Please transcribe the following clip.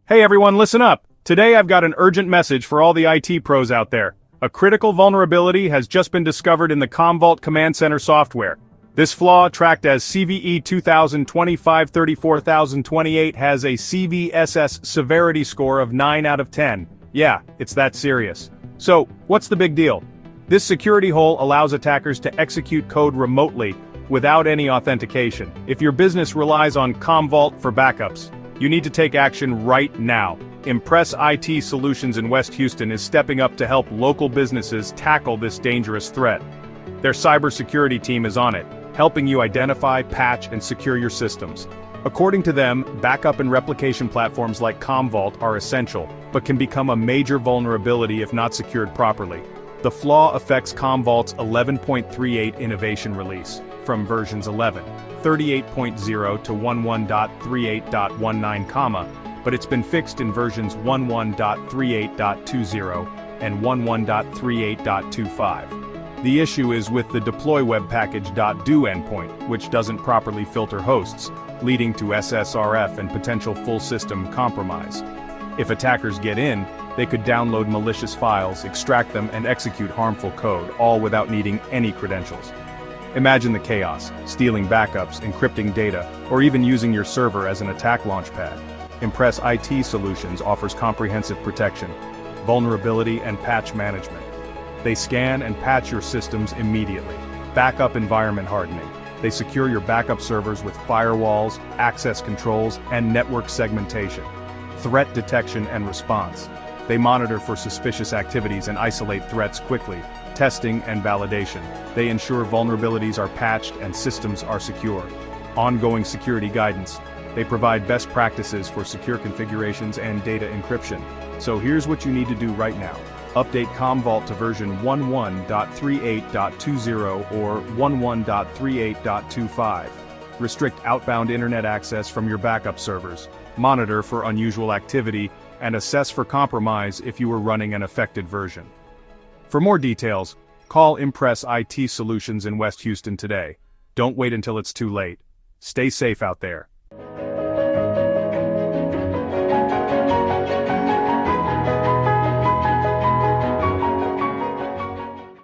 Hey everyone, listen up. Today I've got an urgent message for all the IT pros out there. A critical vulnerability has just been discovered in the Commvault Command Center software. This flaw, tracked as CVE 2025-34028, has a CVSS severity score of 9 out of 10. Yeah, it's that serious. So, what's the big deal? This security hole allows attackers to execute code remotely without any authentication. If your business relies on Commvault for backups, you need to take action right now. Impress IT Solutions in West Houston is stepping up to help local businesses tackle this dangerous threat. Their cybersecurity team is on it, helping you identify, patch, and secure your systems. According to them, backup and replication platforms like Commvault are essential, but can become a major vulnerability if not secured properly. The flaw affects Commvault's 11.38 innovation release, from versions 11.38.0 to 11.38.19, but it's been fixed in versions 11.38.20 and 11.38.25. The issue is with the deploy web package.do endpoint, which doesn't properly filter hosts, leading to SSRF and potential full system compromise. If attackers get in, they could download malicious files, extract them, and execute harmful code, all without needing any credentials. Imagine the chaos: stealing backups, encrypting data, or even using your server as an attack launchpad. Impress IT Solutions offers comprehensive protection, vulnerability, and patch management. They scan and patch your systems immediately. Backup environment hardening. They secure your backup servers with firewalls, access controls, and network segmentation. Threat detection and response. They monitor for suspicious activities and isolate threats quickly. Testing and validation. They ensure vulnerabilities are patched and systems are secure. Ongoing security guidance. They provide best practices for secure configurations and data encryption. So here's what you need to do right now. Update Commvault to version 11.38.20 or 11.38.25. Restrict outbound internet access from your backup servers. Monitor for unusual activity and assess for compromise if you are running an affected version. For more details, call Impress IT Solutions in West Houston today. Don't wait until it's too late. Stay safe out there.